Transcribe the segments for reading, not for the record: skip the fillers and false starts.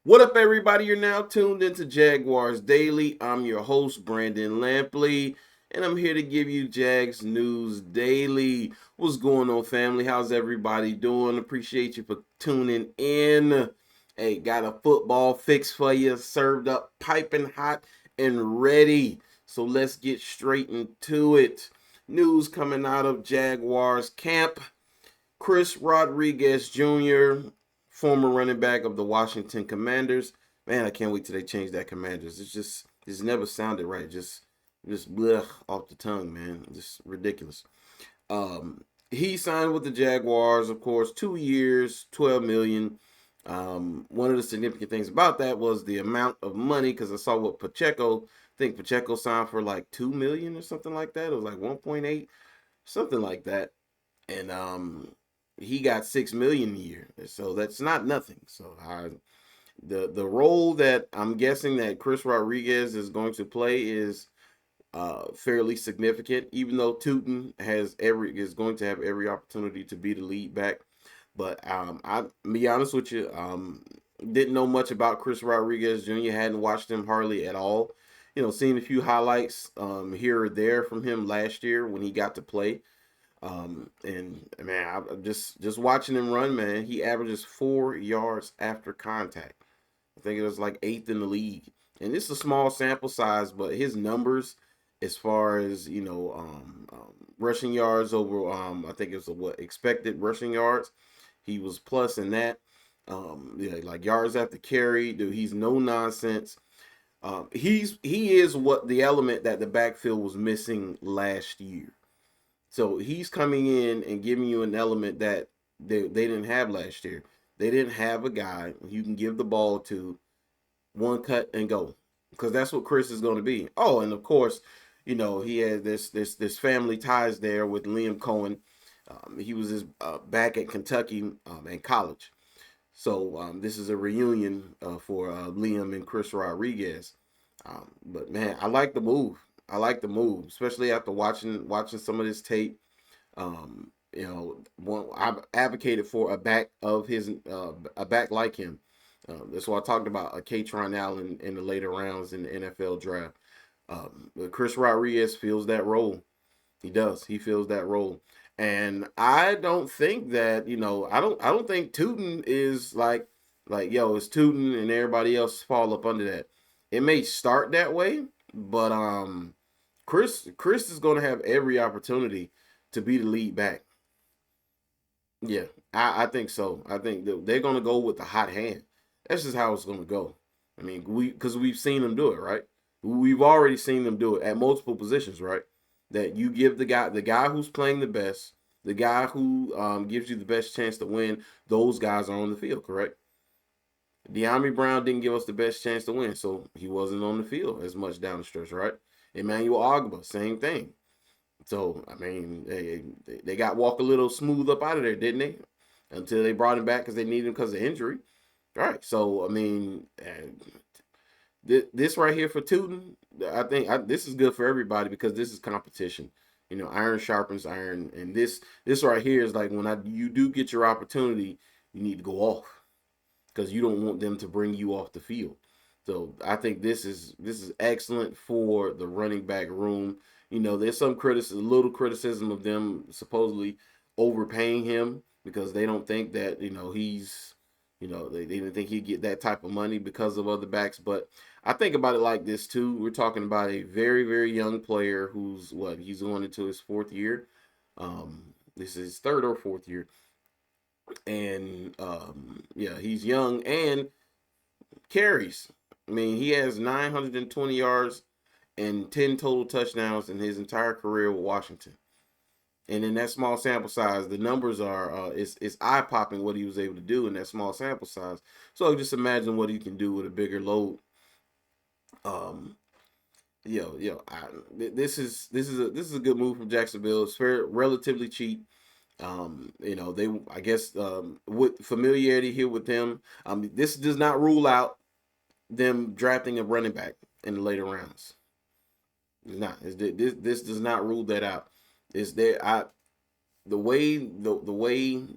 What up, everybody? You're now tuned into Jaguars Daily. I'm your host, Brandon Lampley, and I'm here to give you Jags News Daily. What's going on, family? How's everybody doing? Appreciate you for tuning in. Hey, got a football fix for you, served up piping hot and ready. So let's get straight into it. News coming out of Jaguars camp. Chris Rodriguez Jr., former running back of the Washington Commanders. Man, I can't wait till they change that Commanders. It's never sounded right. Just blech off the tongue, man. Just ridiculous. He signed with the Jaguars, of course, 2 years, 12 million. One of the significant things about that was the amount of money, because I saw what Pacheco. I think Pacheco signed for like 2 million or something like that. It was like 1.8, something like that, and he got 6 million a year, so that's not nothing. So the role that I'm guessing that Chris Rodriguez is going to play is fairly significant, even though Tootin is going to have every opportunity to be the lead back. But I be honest with you, didn't know much about Chris Rodriguez Jr. Hadn't watched him hardly at all. Seen a few highlights here or there from him last year when he got to play. And man, I'm just watching him run, man. He averages 4 yards after contact. I think it was like eighth in the league. And it's a small sample size, but his numbers, as far as rushing yards over, I think it was what expected rushing yards, he was plus in that. Yeah, like yards after carry, dude, he's no nonsense. He is what the element that the backfield was missing last year. So he's coming in and giving you an element that they didn't have last year. They didn't have a guy you can give the ball to, one cut and go, because that's what Chris is going to be. Oh, and of course, he had this family ties there with Liam Cohen. He was back at Kentucky in college. So this is a reunion for Liam and Chris Rodriguez. But man, I like the move. I like the move, especially after watching some of this tape. I've advocated for a back like him. That's why I talked about a Katron Allen in the later rounds in the NFL draft. But Chris Rodriguez fills that role. He does. He fills that role. And I don't think that, I don't think Tootin is like yo, it's Tootin and everybody else fall up under that. It may start that way, but Chris is gonna have every opportunity to be the lead back. Yeah, I think so. I think they're gonna go with the hot hand. That's just how it's gonna go. I mean, because we've seen them do it, right? We've already seen them do it at multiple positions, right? That you give the guy who's playing the best, the guy who gives you the best chance to win. Those guys are on the field, correct? De'Ami Brown didn't give us the best chance to win, so he wasn't on the field as much down the stretch, right? Emmanuel Ogba, same thing. So I mean, they got Walker Little smooth up out of there, didn't they? Until they brought him back because they needed him because of injury. All right. So I mean, this right here for Tootin, I think this is good for everybody because this is competition. Iron sharpens iron, and this right here is like when you do get your opportunity, you need to go off because you don't want them to bring you off the field. So I think this is excellent for the running back room. There's some criticism, little criticism of them supposedly overpaying him because they don't think that they didn't think he'd get that type of money because of other backs. But I think about it like this too. We're talking about a very very young player who's he's going into his fourth year. This is his third or fourth year, and yeah, he's young and carries. I mean, he has 920 yards and 10 total touchdowns in his entire career with Washington. And in that small sample size, the numbers are it's eye popping what he was able to do in that small sample size. So just imagine what he can do with a bigger load. Um, this is a good move from Jacksonville. It's relatively cheap. They I guess with familiarity here with them, this does not rule out them drafting a running back in the later rounds. It's not. This does not rule that out. It's there. The way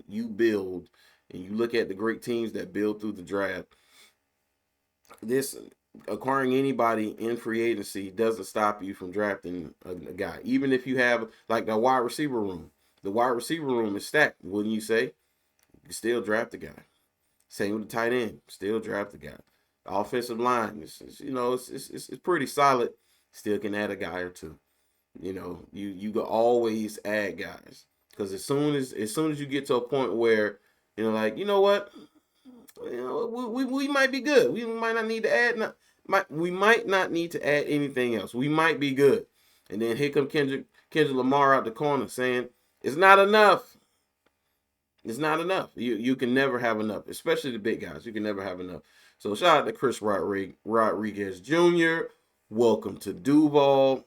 you build and you look at the great teams that build through the draft. this acquiring anybody in free agency doesn't stop you from drafting a guy. Even if you have like the wide receiver room, the wide receiver room is stacked. Wouldn't you say? You can still draft a guy. Same with the tight end, still draft a guy. The offensive line, it's pretty solid. Still can add a guy or two. You can always add guys because as soon as you get to a point where like what, we might be good. We might not need to add. We might not need to add anything else. We might be good. And then here come Kendrick Lamar out the corner saying it's not enough. It's not enough. You can never have enough, especially the big guys. You can never have enough. So shout out to Chris Rodriguez Jr. Welcome to Duval.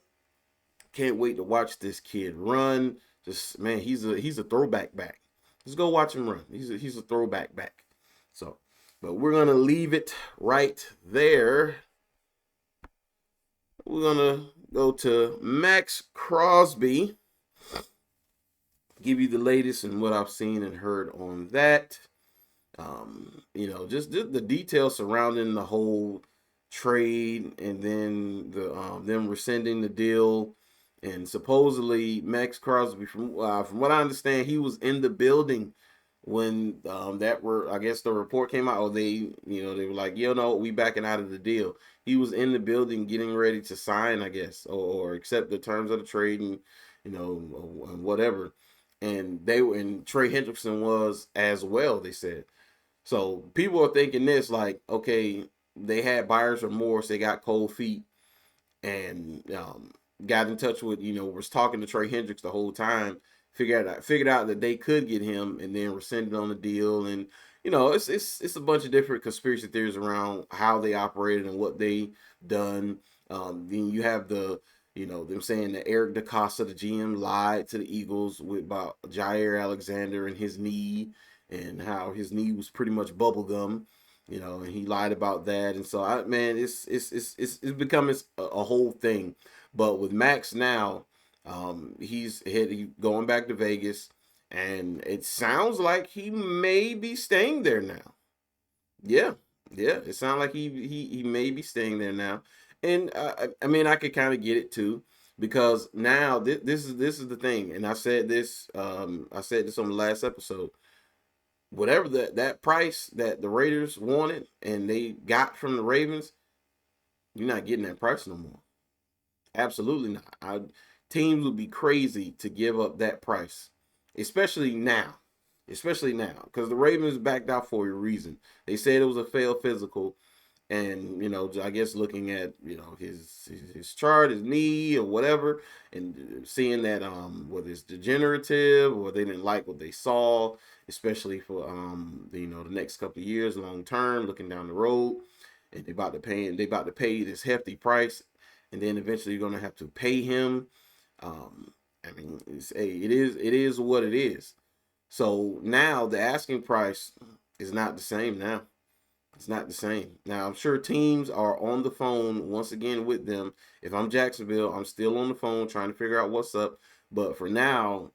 Can't wait to watch this kid run. Just man, he's a throwback back. Let's go watch him run. He's a throwback back. So, but we're gonna leave it right there. We're gonna go to Maxx Crosby. Give you the latest and what I've seen and heard on that. Just the details surrounding the whole trade and then them rescinding the deal. And supposedly Maxx Crosby, from what I understand, he was in the building when I guess the report came out. Or they were like, no, we backing out of the deal. He was in the building getting ready to sign, I guess, or accept the terms of the trade and whatever. And Trey Hendrickson was as well, they said. So people are thinking this like, okay, they had buyer's remorse, they got cold feet, and got in touch with, was talking to Trey Hendricks the whole time, figured out that they could get him, and then rescinded on the deal. And it's a bunch of different conspiracy theories around how they operated and what they done. Then you have them saying that Eric DeCosta, the GM, lied to the Eagles about Jair Alexander and his knee, and how his knee was pretty much bubblegum, and he lied about that. And so it's becoming a whole thing. But with Maxx now, he's going back to Vegas, and it sounds like he may be staying there now. Yeah, it sounds like he may be staying there now, and I could kind of get it too, because now this is the thing, and I said this on the last episode. Whatever that price that the Raiders wanted and they got from the Ravens, you're not getting that price no more. Absolutely not. Teams would be crazy to give up that price, especially now. Because the Ravens backed out for a reason. They said it was a failed physical, and I guess looking at his chart, his knee or whatever, and seeing that whether it's degenerative or they didn't like what they saw, especially for the next couple of years, long term, looking down the road, and they about to pay this hefty price, and then eventually you're gonna have to pay him. It is what it is. So now the asking price is not the same now. It's not the same. Now, I'm sure teams are on the phone once again with them. If I'm Jacksonville, I'm still on the phone trying to figure out what's up. But for now,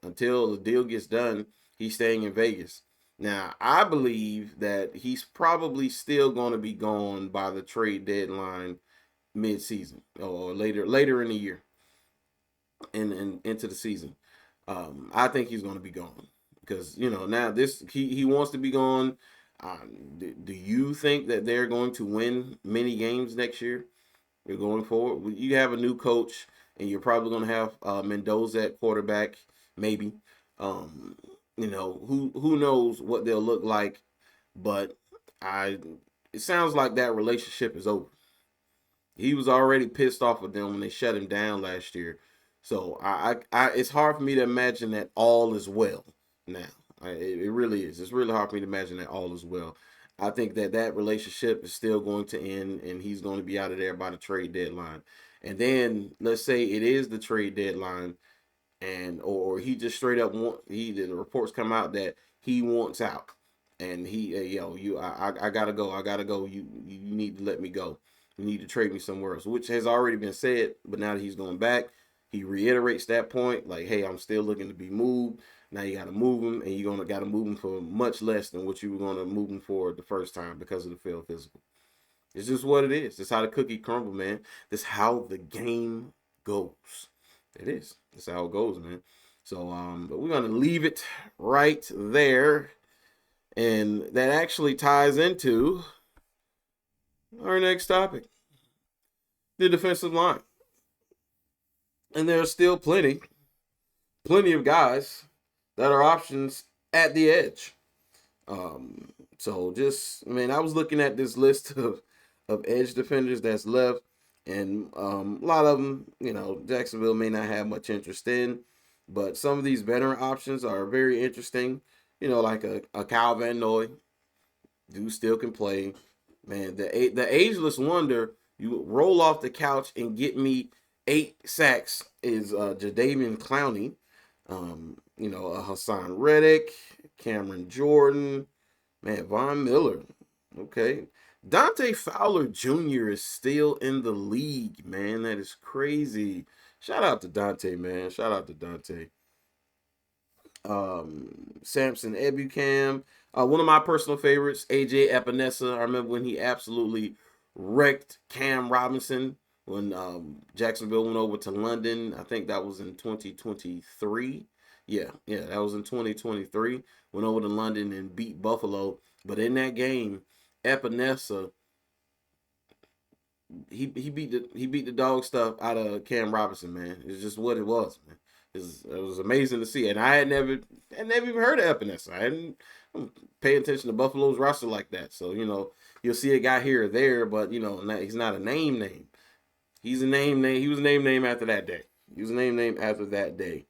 until the deal gets done, he's staying in Vegas. Now, I believe that he's probably still going to be gone by the trade deadline mid-season or later in the year and into the season. I think he's going to be gone because, now he wants to be gone. Do you think that they're going to win many games next year? They're going forward. You have a new coach, and you're probably going to have Mendoza at quarterback, maybe. Who knows what they'll look like, but it sounds like that relationship is over. He was already pissed off with them when they shut him down last year. So it's hard for me to imagine that all is well now. It really is. It's really hard for me to imagine that all is well. I think that relationship is still going to end, and he's going to be out of there by the trade deadline. And then let's say it is the trade deadline, and or he just straight up the reports come out that he wants out, and I gotta go. You need to let me go. You need to trade me somewhere else, which has already been said. But now that he's going back, he reiterates that point, like, hey, I'm still looking to be moved. Now you got to move him, and you're got to move him for much less than what you were going to move him for the first time because of the failed physical. It's just what it is. It's how the cookie crumble, man. That's how the game goes. It is. That's how it goes, man. So, but we're gonna leave it right there, and that actually ties into our next topic: the defensive line. And there's still plenty of guys that are options at the edge. So just, I mean, I was looking at this list of edge defenders that's left, and a lot of them, Jacksonville may not have much interest in, but some of these veteran options are very interesting. Like a Kyle Van Noy, dude still can play. Man, the ageless wonder. You roll off the couch and get me 8 sacks is Jadeveon Clowney. Hassan Reddick, Cameron Jordan, man, Von Miller. Okay. Dante Fowler Jr. is still in the league, man. That is crazy. Shout out to Dante, man. Shout out to Dante. Samson Ebukam. One of my personal favorites, AJ Epinesa. I remember when he absolutely wrecked Cam Robinson when Jacksonville went over to London. I think that was in 2023. Yeah, that was in 2023. Went over to London and beat Buffalo. But in that game, Epinesa, he beat the dog stuff out of Cam Robinson, man. It's just what it was, man. It was amazing to see, and I had never even heard of Epinesa. I hadn't pay attention to Buffalo's roster like that. So you'll see a guy here or there, but he's not a name. He's a name. He was a name after that day. He was a name after that day.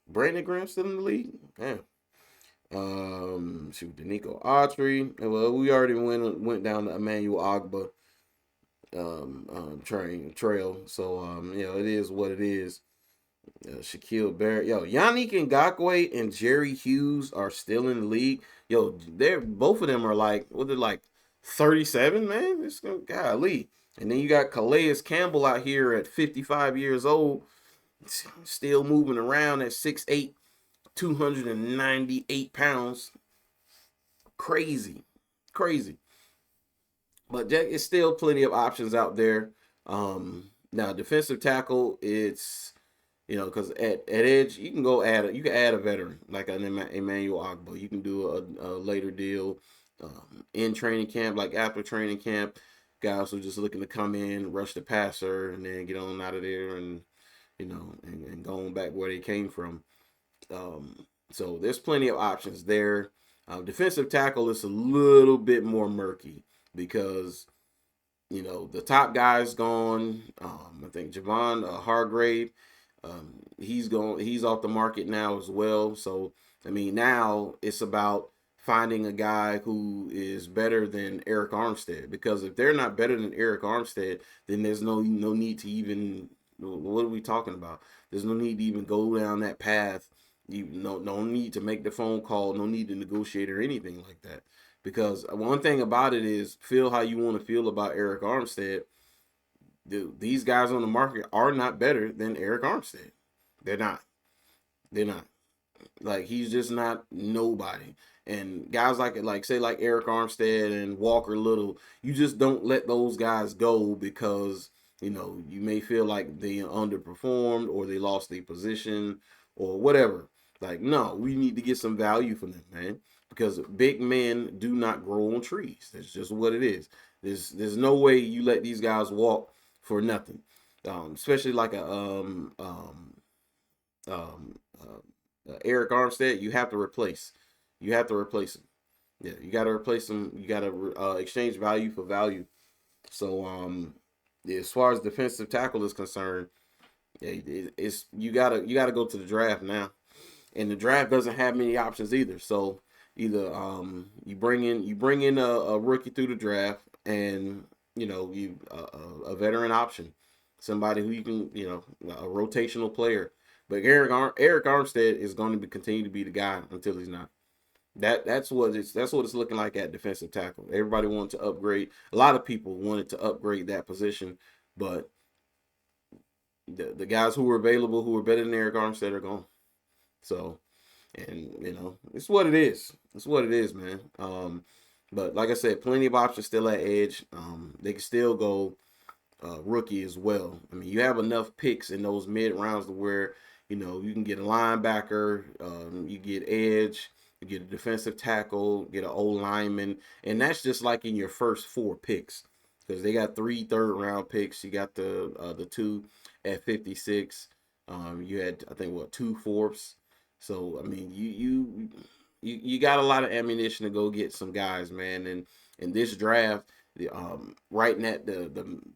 Brandon Graham still in the league. Yeah. Danico Autry. Well, we already went down to Emmanuel Ogba trail. So it is what it is. Shaquille Barrett, Yannick Ngakoue and Jerry Hughes are still in the league. They're both of them are like 37, man. It's golly. And then you got Calais Campbell out here at 55 years old, still moving around at 6'8", 298 pounds. Crazy. But it's still plenty of options out there. Now defensive tackle, it's because at edge you can add a veteran like an Emmanuel Ogba. You can do a later deal in training camp, like after training camp. Guys who just looking to come in, rush the passer, and then get on out of there, and and going back where they came from. So there's plenty of options there. Defensive tackle is a little bit more murky because the top guy's gone. I think Javon Hargrave. He's off the market now as well. So I mean, now it's about finding a guy who is better than Eric Armstead, because if they're not better than Eric Armstead, then there's no need to even, what are we talking about? There's no need to even go down that path. No need to make the phone call, no need to negotiate or anything like that. Because one thing about it is, feel how you want to feel about Eric Armstead. These guys on the market are not better than Eric Armstead. They're not. Like, he's just not nobody. And guys like Eric Armstead and Walker Little, you just don't let those guys go because you may feel like they underperformed or they lost their position or whatever. Like, no, we need to get some value from them, man, because big men do not grow on trees. That's just what it is. There's no way you let these guys walk for nothing, especially like Eric Armstead. You have to replace him. Yeah, you got to replace him. You got to exchange value for value. So as far as defensive tackle is concerned, it's you gotta go to the draft now, and the draft doesn't have many options either. So either you bring in a rookie through the draft, and you a veteran option, somebody who you can a rotational player. But Eric Armstead is going to continue to be the guy until he's not. That's what it's looking like at defensive tackle. Everybody wanted to upgrade. A lot of people wanted to upgrade that position, but the guys who were available, who were better than Eric Armstead, are gone. So, and it's what it is. It's what it is, man. But like I said, plenty of options still at edge. They can still go rookie as well. I mean, you have enough picks in those mid rounds to where you can get a linebacker, you get edge, you get a defensive tackle, get an old lineman, and that's just like in your first four picks because they got 3 third-round picks. You got the two at 56. You had I think what 2 fourths. So I mean, you got a lot of ammunition to go get some guys, man. And in this draft, right in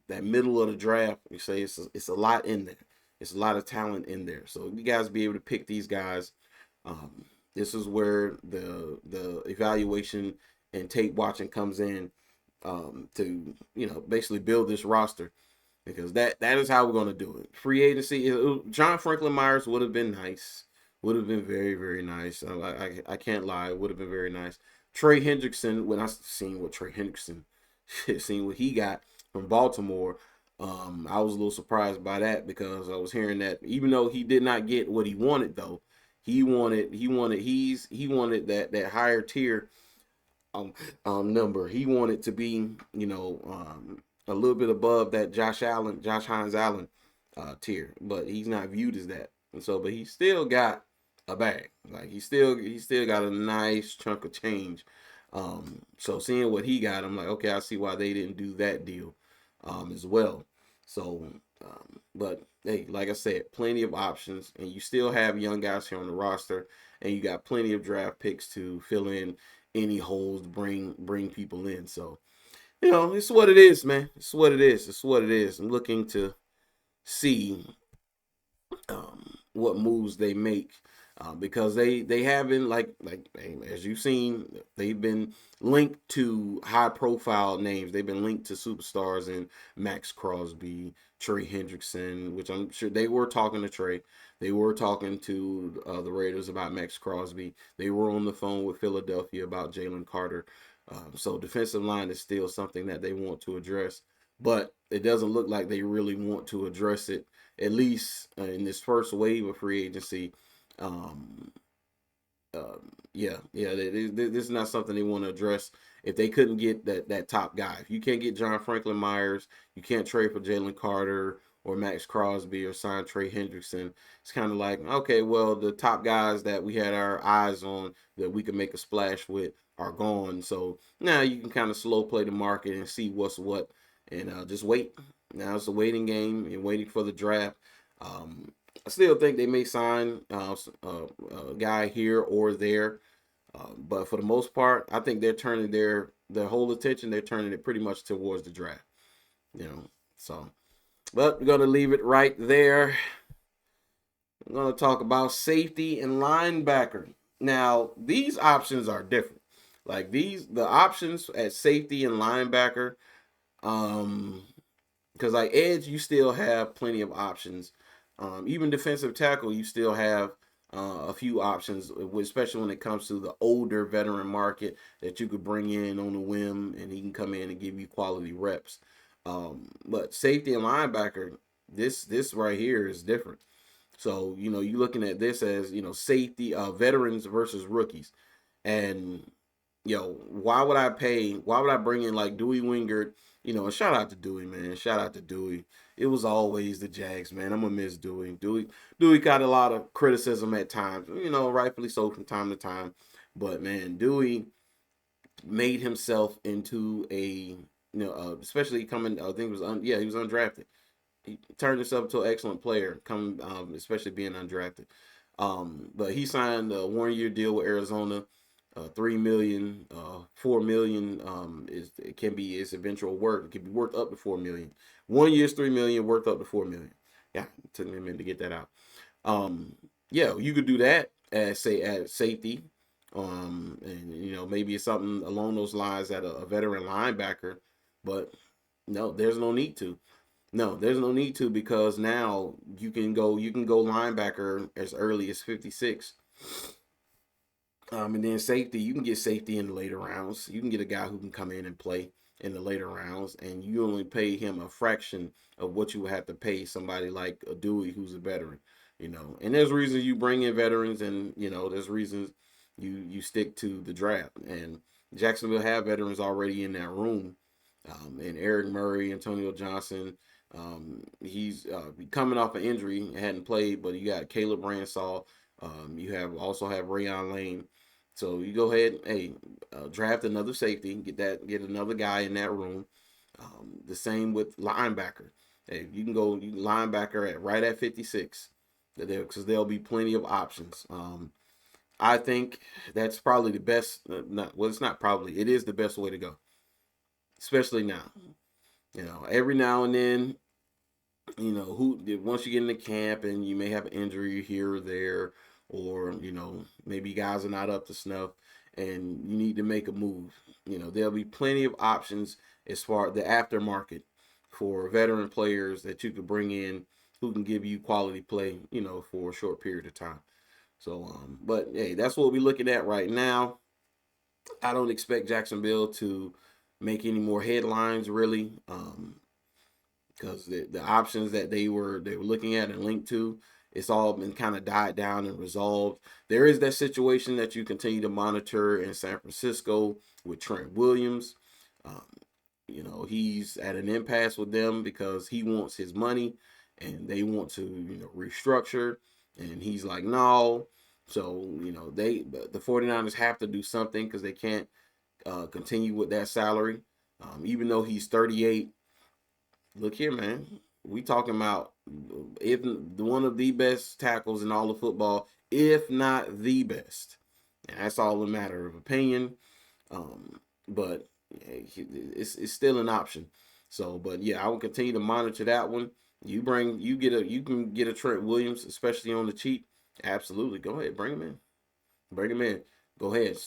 that middle of the draft, you say it's a lot in there. It's a lot of talent in there. So you guys be able to pick these guys. This is where the evaluation and tape watching comes in, to basically build this roster, because that is how we're going to do it. Free agency, John Franklin Myers would have been nice. Would have been very, very nice. I can't lie. It would have been very nice. Trey Hendrickson, when I seen what Trey Hendrickson, seen what he got from Baltimore, I was a little surprised by that, because I was hearing that even though he did not get what he wanted, though, he wanted that higher tier number. He wanted to be, a little bit above that Josh Hines Allen tier, but he's not viewed as that. And so, but he still got a bag. Like he still got a nice chunk of change. So seeing what he got, I'm like, okay, I see why they didn't do that deal, as well. So, but hey, like I said, plenty of options, and you still have young guys here on the roster, and you got plenty of draft picks to fill in any holes, bring people in. So, it's what it is, man. It's what it is. It's what it is. I'm looking to see what moves they make, because they have been like as you've seen, they've been linked to high profile names. They've been linked to superstars in Maxx Crosby, Trey Hendrickson, which I'm sure they were talking to Trey. They were talking to the Raiders about Maxx Crosby. They were on the phone with Philadelphia about Jalen Carter. So defensive line is still something that they want to address, but it doesn't look like they really want to address it, at least in this first wave of free agency. Um, yeah, this is not something they want to address. If they couldn't get that top guy, if you can't get John Franklin Myers, you can't trade for Jalen Carter or Maxx Crosby or sign Trey Hendrickson. It's kind of like, okay, well, the top guys that we had our eyes on that we could make a splash with are gone. So now you can kind of slow play the market and see what's what, and just wait. Now it's a waiting game and waiting for the draft. I still think they may sign a guy here or there, but for the most part, I think they're turning their whole attention. They're turning it pretty much towards the draft. So, but we're gonna leave it right there. I'm gonna talk about safety and linebacker. Now, these options are different. Like the options at safety and linebacker, because like edge, you still have plenty of options. Even defensive tackle, you still have a few options, especially when it comes to the older veteran market that you could bring in on a whim, and he can come in and give you quality reps. But safety and linebacker, this right here is different. So you're looking at this as safety veterans versus rookies, and why would I bring in like Dewey Wingert? And shout out to Dewey, man. Shout out to Dewey. It was always the Jags, man. I'm gonna miss Dewey. Dewey got a lot of criticism at times, rightfully so from time to time. But man, Dewey made himself into especially coming. I think it was he was undrafted. He turned himself into an excellent player, coming especially being undrafted. But he signed a 1-year deal with Arizona. 3 million, 4 million, it can be its eventual worth. It can be worth up to 4 million. 1 year's 3 million, worth up to 4 million. Yeah, it took me a minute to get that out. Yeah, you could do that as safety. And maybe it's something along those lines at a veteran linebacker, but no, there's no need to. No, there's no need to, because now you can go linebacker as early as 56. And then safety, you can get safety in the later rounds. You can get a guy who can come in and play in the later rounds, and you only pay him a fraction of what you would have to pay somebody like a Dewey, who's a veteran. And there's reasons you bring in veterans, and there's reasons you stick to the draft. And Jacksonville have veterans already in that room, and Eric Murray, Antonio Johnson. He's coming off an injury, hadn't played, but you got Caleb Ransaw. You also have Rayon Lane. So you go ahead, hey, draft another safety, get another guy in that room. The same with linebacker. Hey, you can go linebacker at right at 56, because there'll be plenty of options. I think that's probably the best. It's not probably. It is the best way to go, especially now. Every now and then, once you get into camp and you may have an injury here or there, or maybe guys are not up to snuff, and you need to make a move. There'll be plenty of options as far as the aftermarket for veteran players that you could bring in who can give you quality play, for a short period of time. So, but hey, that's what we're looking at right now. I don't expect Jacksonville to make any more headlines, really, because the options that they were looking at and linked to, it's all been kind of died down and resolved. There is that situation that you continue to monitor in San Francisco with Trent Williams. Um, he's at an impasse with them because he wants his money and they want to, restructure. And he's like, no. So, the 49ers have to do something because they can't continue with that salary. Even though he's 38, look here, man. We talking about if one of the best tackles in all of football, if not the best. And that's all a matter of opinion. But it's still an option. So, but yeah, I will continue to monitor that one. You can get a Trent Williams, especially on the cheap. Absolutely, go ahead, bring him in. Bring him in. Go ahead,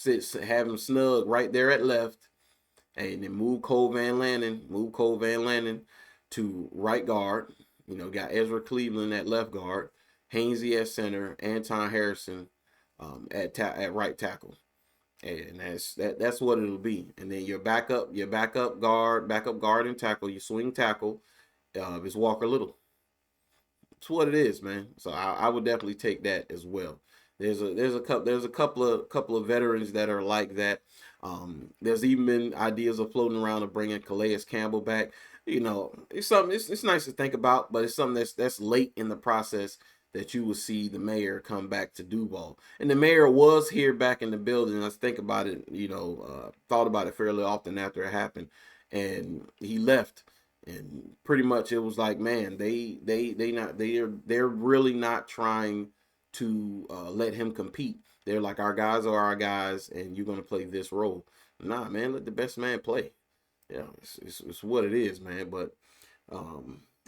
have him snug right there at left, and then move Cole Van Lannon to right guard. Got Ezra Cleveland at left guard, Hainsey at center, Anton Harrison at right tackle. And that's what it'll be. And then your backup guard and tackle, your swing tackle, is Walker Little. It's what it is, man. So I would definitely take that as well. There's a couple of veterans that are like that. There's even been ideas of floating around of bringing Calais Campbell back. It's something. It's nice to think about, but it's something that's late in the process that you will see the mayor come back to Duval. And the mayor was here back in the building. I think about it, thought about it fairly often after it happened, and he left. And pretty much it was like, man, they're really not trying to let him compete. They're like, our guys are our guys, and you're gonna play this role. Nah, man, let the best man play. Yeah, it's what it is, man. But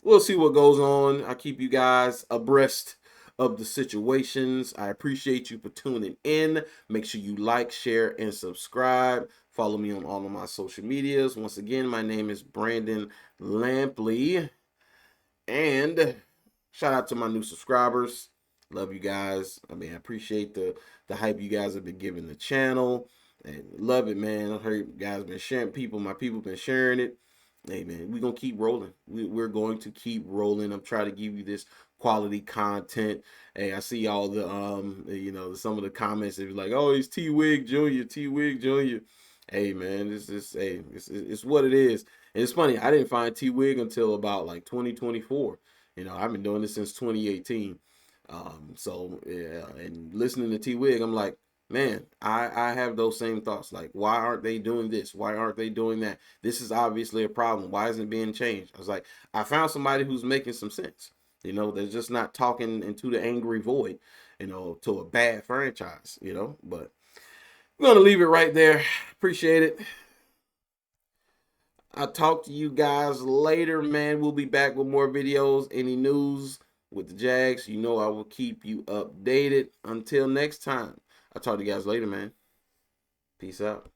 we'll see what goes on. I keep you guys abreast of the situations. I appreciate you for tuning in. Make sure you like, share, and subscribe. Follow me on all of my social medias. Once again, my name is Brandon Lampley. And shout out to my new subscribers. Love you guys. I appreciate the hype you guys have been giving the channel. And love it, man. I heard you guys been sharing. My people been sharing it. Hey, man, we're going to keep rolling. We're going to keep rolling. I'm trying to give you this quality content. Hey, I see all the, some of the comments. It was like, oh, he's T-Wig Jr. Hey, man, it's what it is. And it's funny, I didn't find T-Wig until about like 2024. I've been doing this since 2018. So, yeah, and listening to T-Wig, I'm like, man, I have those same thoughts. Like, why aren't they doing this? Why aren't they doing that? This is obviously a problem. Why isn't it being changed? I was like, I found somebody who's making some sense. They're just not talking into the angry void, to a bad franchise, but I'm going to leave it right there. Appreciate it. I'll talk to you guys later, man. We'll be back with more videos. Any news with the Jags, I will keep you updated. Until next time, I'll talk to you guys later, man. Peace out.